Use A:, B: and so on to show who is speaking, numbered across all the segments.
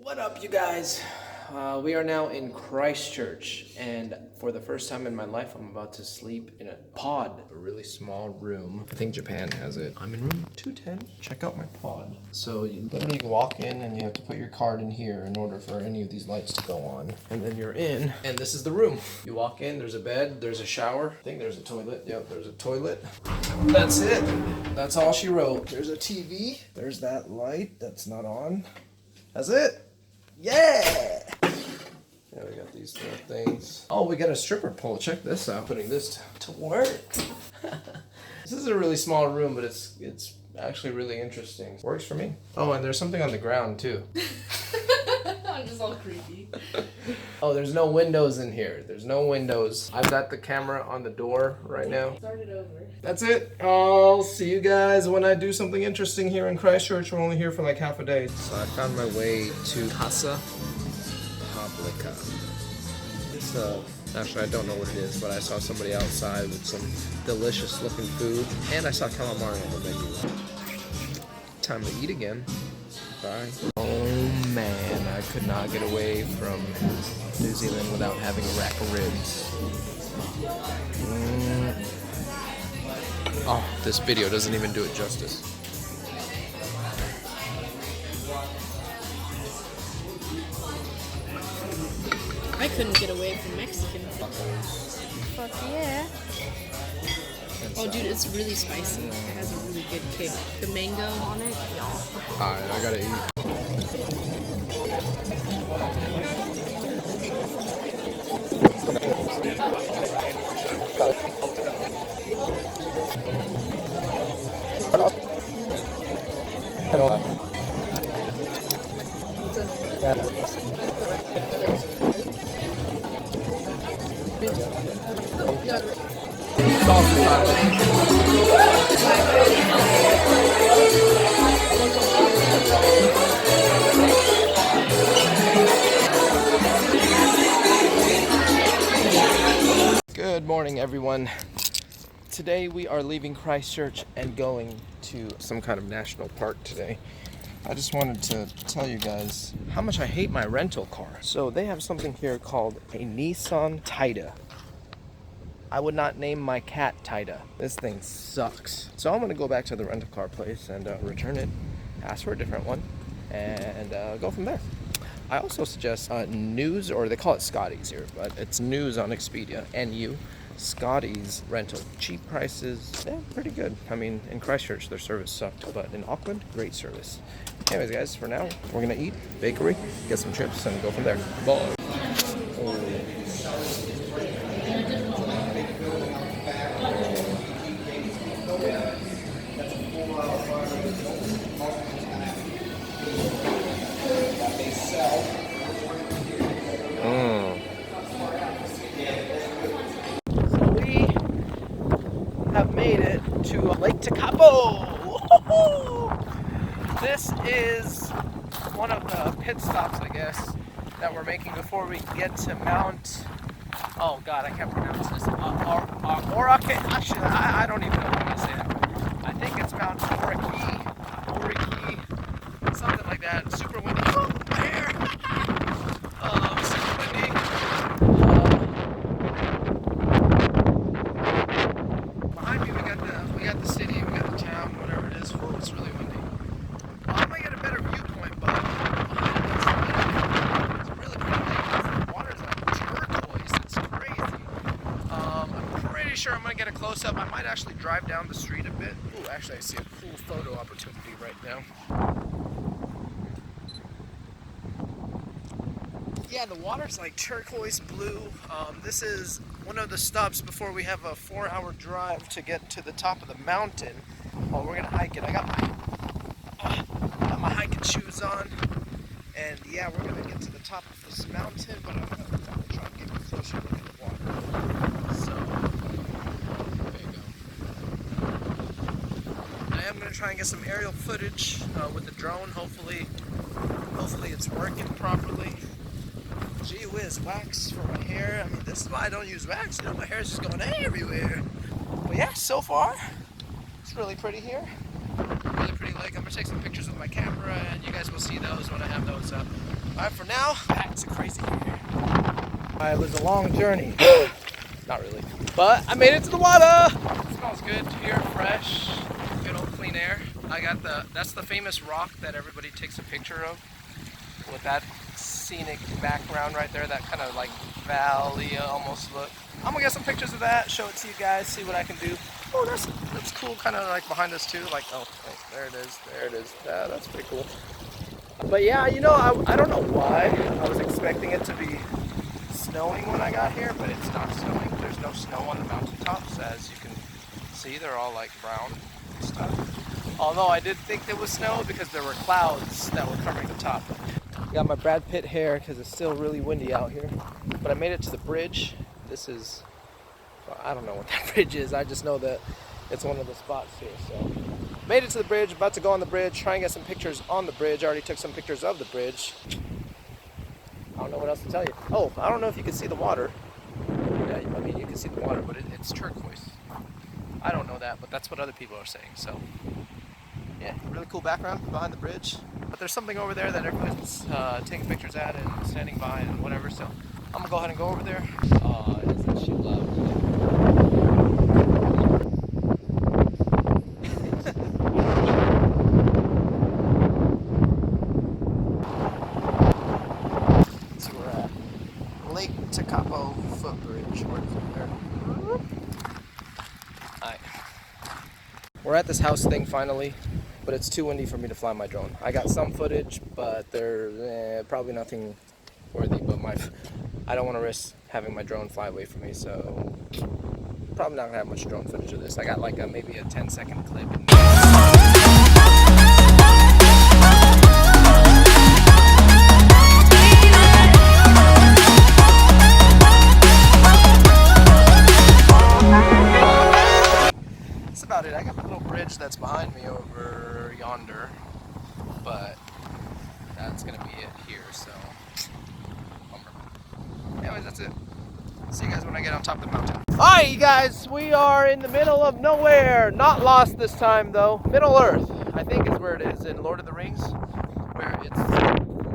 A: What up, you guys? We are now in Christchurch, and for the first time in my life, I'm about to sleep in a pod. A really small room. I think Japan has it. I'm in room 210. Check out my pod. So you literally walk in and you have to put your card in here in order for any of these lights to go on. And then you're in, and this is the room. You walk in, there's a bed, there's a shower. I think there's a toilet. Yep, there's a toilet. That's it. That's all she wrote. There's a TV. There's that light that's not on. That's it. Yeah! Yeah, we got these little things. Oh, we got a stripper pole. Check this out. Putting this to work. This is a really small room, but it's actually really interesting. Works for me. Oh, and there's something on the ground too.
B: I'm just all creepy.
A: Oh, there's no windows in here. There's no windows. I've got the camera on the door right now.
B: Start it over.
A: That's it. I'll see you guys when I do something interesting here in Christchurch. We're only here for like half a day. So I found my way to Casa Publica. It's actually I don't know what it is, but I saw somebody outside with some delicious looking food, and I saw calamari on the menu. Time to eat again. Bye. Oh man, I could not get away from New Zealand without having a rack of ribs. Oh, this video doesn't even do it justice.
B: I couldn't get away from Mexican. Fuck yeah. Oh dude, it's really spicy. It has a really good kick. The mango on it, y'all.
A: Alright, I gotta eat. Good morning, everyone. Today we are leaving Christchurch and going to some kind of national park today. I just wanted to tell you guys how much I hate my rental car. So they have something here called a Nissan Tida. I would not name my cat Tida. This thing sucks. So I'm gonna go back to the rental car place and return it, ask for a different one, and go from there. I also suggest News, or they call it Scotty's here, but it's News on Expedia, NU. Scotty's rental. Cheap prices, yeah, pretty good. I mean, in Christchurch, their service sucked, but in Auckland, great service. Anyways, guys, for now, we're gonna eat, bakery, get some chips, and go from there. Bye. Have made it to Lake Tekapo. This is one of the pit stops, I guess, that we're making before we get to Mount. Oh God, I can't pronounce this. Oraki. Actually, I don't even know how to say that. I think it's Mount Oraki, something like that. Super windy. Oh, my hair. Super windy. We got the city, we got the town, whatever it is. Whoa, it's really windy. I might get a better viewpoint, but it's a really pretty lake. The water's like turquoise. It's crazy. I'm pretty sure I'm gonna get a close-up. I might actually drive down the street a bit. Ooh, actually, I see a cool photo opportunity right now. Yeah, the water's like turquoise blue. This is one of the stops before we have a 4-hour drive to get to the top of the mountain. Oh, we're gonna hike it. I got my hiking shoes on, and yeah, we're gonna get to the top of this mountain. But I'm gonna try to get a closer look at the water. So there you go. I am gonna try and get some aerial footage with the drone. Hopefully it's working properly. Gee whiz, wax for my hair. I mean, this is why I don't use wax. You know, my hair is just going everywhere. But yeah, so far, it's really pretty here. Really pretty lake. I'm gonna take some pictures with my camera, and you guys will see those when I have those up. Alright, for now, back to crazy here. It was a long journey. Not really. But I made it to the water! It smells good here, fresh, good old clean air. I got that's the famous rock that everybody takes a picture of with that scenic background right there, that kind of like valley almost look. I'm gonna get some pictures of that, show it to you guys, see what I can do. Oh, that's cool, kind of like behind us too, like, oh, wait, there it is. Yeah, that's pretty cool. But yeah, you know, I don't know why. I was expecting it to be snowing when I got here, but it's not snowing. There's no snow on the mountaintops, as you can see. They're all like brown and stuff. Although I did think there was snow because there were clouds that were covering the top. Got my Brad Pitt hair because it's still really windy out here. But I made it to the bridge. This is, well, I don't know what that bridge is. I just know that it's one of the spots here. So made it to the bridge, about to go on the bridge, try and get some pictures on the bridge. I already took some pictures of the bridge. I don't know what else to tell you. Oh, I don't know if you can see the water. Yeah, I mean, you can see the water, but it's turquoise. I don't know that, but that's what other people are saying. So yeah, really cool background behind the bridge. But there's something over there that everyone's taking pictures at and standing by and whatever. So I'm gonna go ahead and go over there. Oh, isn't she lovely? So we're at Lake Tekapo footbridge. Where is it there? Alright. We're at this house thing finally, but it's too windy for me to fly my drone. I got some footage, but there's probably nothing worthy. But I don't want to risk having my drone fly away from me, so probably not gonna have much drone footage of this. I got like maybe a 10-second clip. That's about it. I got my little bridge that's behind me over yonder, but that's gonna be it here. So, anyways, that's it. See you guys when I get on top of the mountain. Alright, you guys, we are in the middle of nowhere. Not lost this time, though. Middle Earth, I think, is where it is in Lord of the Rings, where it's,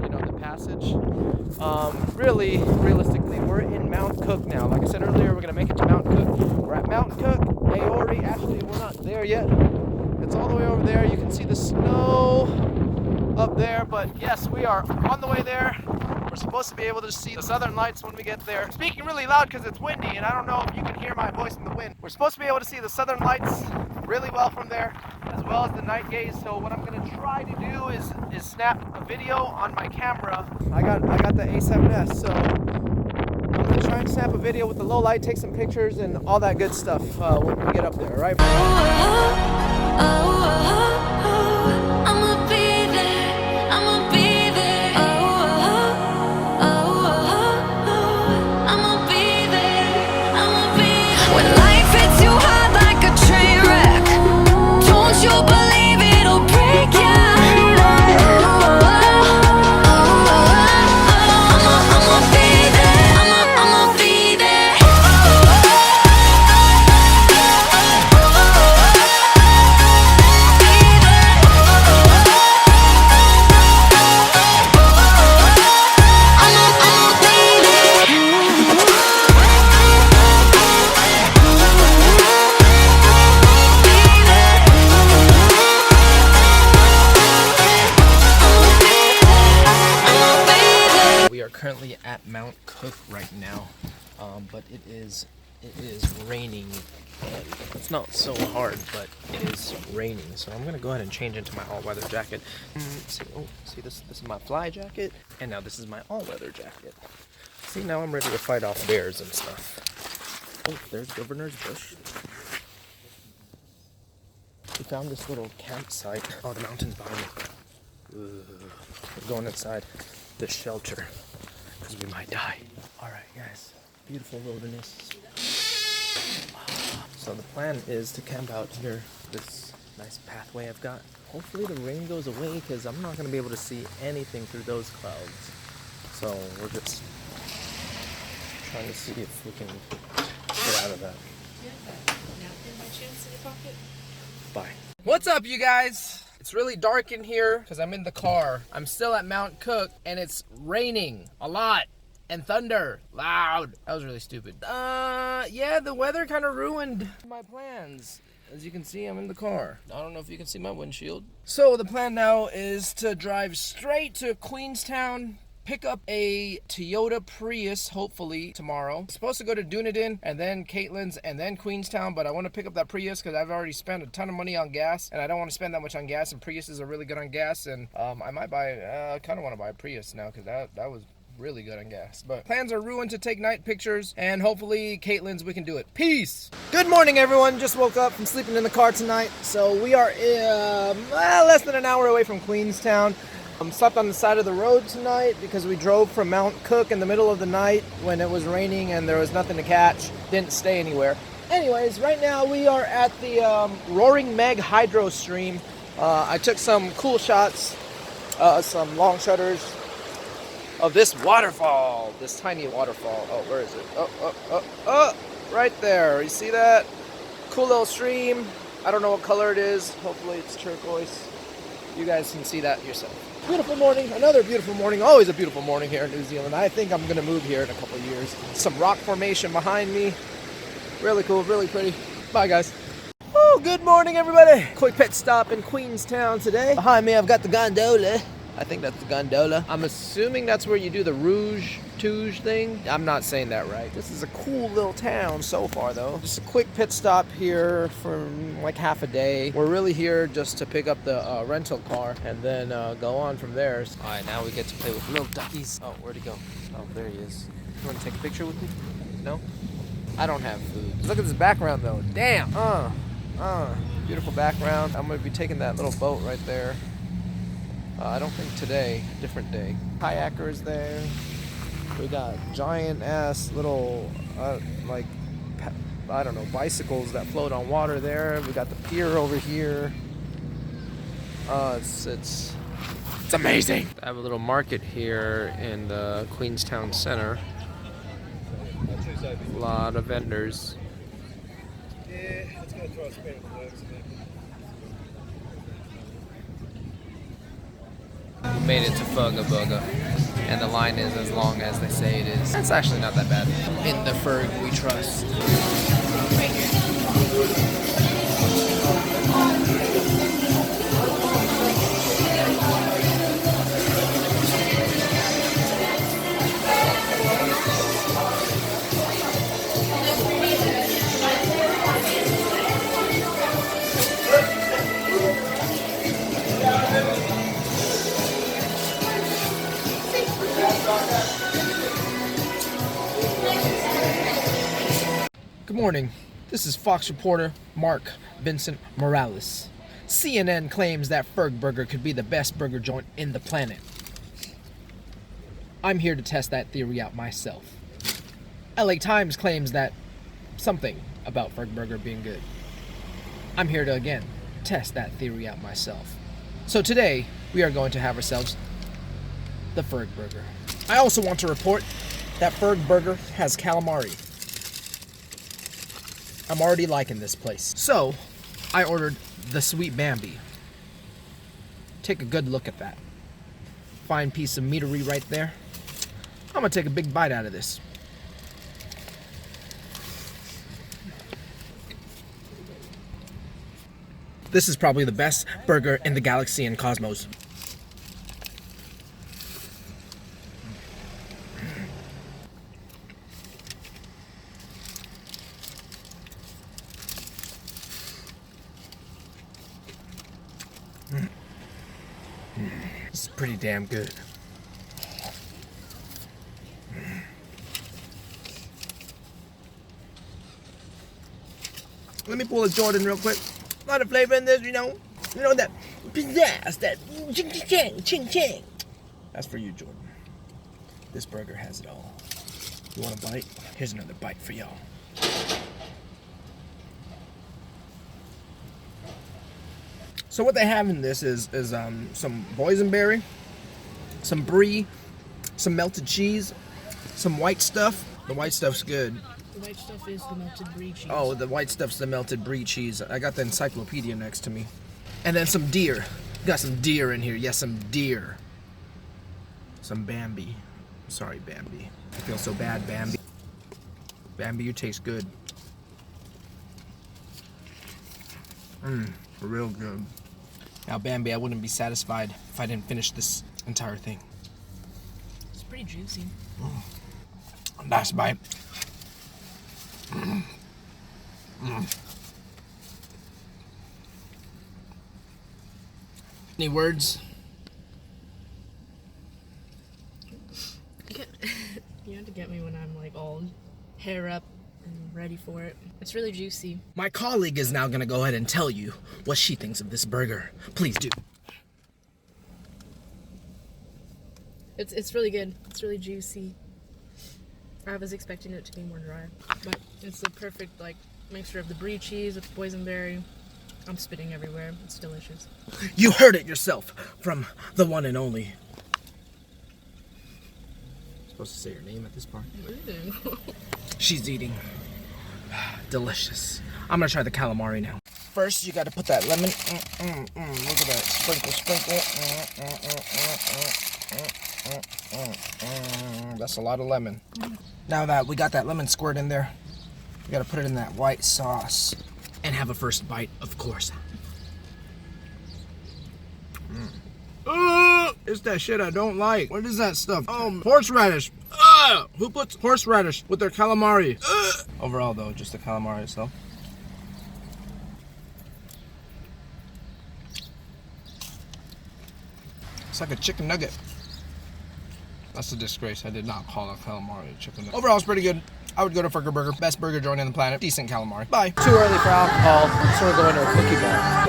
A: you know, the passage. Really, realistically, we're in Mount Cook now. Like I said earlier, we're gonna make it to Mount Cook. We're at Mount Cook, Aori. Actually, we're not there yet. It's all the way over there. You can see the snow up there, but yes, we are on the way there. We're supposed to be able to see the southern lights when we get there. I'm speaking really loud because it's windy, and I don't know if you can hear my voice in the wind. We're supposed to be able to see the southern lights really well from there, as well as the night gaze. So what I'm gonna try to do is snap a video on my camera. I got the A7S, so I'm gonna try and snap a video with the low light, take some pictures, and all that good stuff when we get up there. All right?
C: I'ma be there. I'ma be there. I'ma be there. I'ma be there. When life hits you hard like a train wreck, don't you believe it'll break you? I'ma be there. I'ma be there.
A: We are currently at Mount Cook right now, but it is raining. It's not so hard, but it is raining. So I'm gonna go ahead and change into my all-weather jacket. See this is my fly jacket, and now this is my all-weather jacket. See, now I'm ready to fight off bears and stuff. Oh, there's Governor's Bush. We found this little campsite. Oh, the mountain's behind me. We're going inside the shelter because we might die. All right, guys, beautiful wilderness. So the plan is to camp out here, this nice pathway I've got. Hopefully the rain goes away because I'm not going to be able to see anything through those clouds. So we're just trying to see if we can get out of that. Bye. What's up, you guys? It's really dark in here because I'm in the car. I'm still at Mount Cook and it's raining a lot and thunder loud. That was really stupid. Yeah, the weather kind of ruined my plans. As you can see, I'm in the car. I don't know if you can see my windshield. So the plan now is to drive straight to Queenstown, pick up a Toyota Prius, hopefully tomorrow. I'm supposed to go to Dunedin and then Caitlin's and then Queenstown, but I want to pick up that Prius because I've already spent a ton of money on gas and I don't want to spend that much on gas, and Priuses are really good on gas, and I might buy, I kind of want to buy a Prius now because that was really good on gas. But plans are ruined to take night pictures, and hopefully Caitlin's we can do it. Peace! Good morning, everyone. Just woke up from sleeping in the car tonight. So we are less than an hour away from Queenstown. Slept on the side of the road tonight because we drove from Mount Cook in the middle of the night when it was raining and there was nothing to catch. Didn't stay anywhere. Anyways, right now we are at the Roaring Meg Hydro Stream. I took some cool shots, some long shutters of this waterfall, this tiny waterfall. Oh, where is it? Oh, right there. You see that? Cool little stream. I don't know what color it is. Hopefully it's turquoise. You guys can see that yourself. Beautiful morning, another beautiful morning. Always a beautiful morning here in New Zealand. I think I'm gonna move here in a couple of years. Some rock formation behind me. Really cool, really pretty. Bye, guys. Oh, good morning, everybody. Quick pit stop in Queenstown today. Behind me, I've got the gondola. I think that's the gondola. I'm assuming that's where you do the Rouge Touge thing. I'm not saying that right. This is a cool little town so far, though. Just a quick pit stop here for like half a day. We're really here just to pick up the rental car and then go on from there. All right, now we get to play with little duckies. Oh, where'd he go? Oh, there he is. You want to take a picture with me? No? I don't have food. Look at this background, though. Damn. Beautiful background. I'm gonna be taking that little boat right there. I don't think today, different day. Kayakers there. We got giant ass little, I don't know, bicycles that float on water there. We got the pier over here. It's amazing. I have a little market here in the Queenstown Center. A lot of vendors.
D: Yeah, let's go throw a spin at the works.
A: We made it to FergBurger, and the line is as long as they say it is. That's actually not that bad. In the Ferg we trust. Good morning. This is Fox reporter Mark Vincent Miralles. CNN claims that FergBurger could be the best burger joint in the planet. I'm here to test that theory out myself. LA Times claims that something about FergBurger being good. I'm here to, again, test that theory out myself. So today, we are going to have ourselves the FergBurger. I also want to report that FergBurger has calamari. I'm already liking this place. So, I ordered the Sweet Bambi. Take a good look at that. Fine piece of meatery right there. I'm gonna take a big bite out of this. This is probably the best burger in the galaxy and cosmos. This is pretty damn good. Let me pull a Jordan real quick. A lot of flavor in this, you know that pizzazz, that ching. That's for you, Jordan. This burger has it all. You want a bite? Here's another bite for y'all. So what they have in this is some boysenberry, some brie, some melted cheese, some white stuff. The white stuff's good.
B: The white stuff is the melted brie cheese.
A: Oh, the white stuff's the melted brie cheese. I got the encyclopedia next to me. And then some deer. Got some deer in here. Yes, some deer. Some Bambi. Sorry, Bambi. I feel so bad, Bambi. Bambi, you taste good. Real good. Now, Bambi, I wouldn't be satisfied if I didn't finish this entire thing.
B: It's pretty juicy.
A: Nice bite. Any words?
B: You have to get me when I'm like all hair up and ready for it. It's really juicy.
A: My colleague is now gonna go ahead and tell you what she thinks of this burger. Please do.
B: It's really good. It's really juicy. I was expecting it to be more dry, but it's the perfect like mixture of the brie cheese with the boysenberry. I'm spitting everywhere. It's delicious.
A: You heard it yourself from the one and only. Supposed to say your name at this part. She's eating. Delicious. I'm gonna try the calamari now. First, you gotta put that lemon. Look at that. Sprinkle, sprinkle. That's a lot of lemon. Now that we got that lemon squirt in there, we gotta put it in that white sauce. And have a first bite, of course. It's that shit I don't like. What is that stuff? Horseradish. Who puts horseradish with their calamari? Overall, though, just the calamari itself. It's like a chicken nugget. That's a disgrace. I did not call a calamari a chicken nugget. Overall, it's pretty good. I would go to FergBurger. Best burger joint on the planet. Decent calamari. Bye. Too early for alcohol, so we're going to a cookie bar.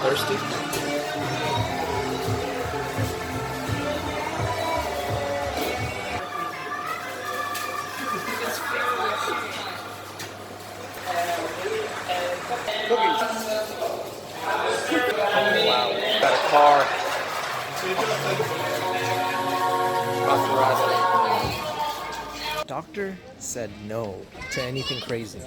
A: Thirsty? Oh wow, got a car. Doctor said no to anything crazy.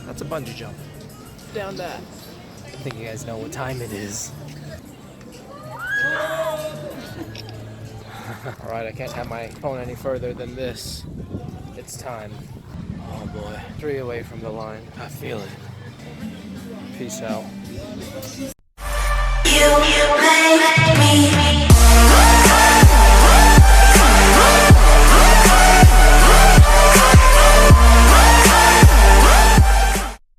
A: That's a bungee jump.
B: Down that.
A: I think you guys know what time it is. Alright, I can't have my phone any further than this. It's time. Oh boy. 3 away from the line. I feel it. Peace out.
C: You make me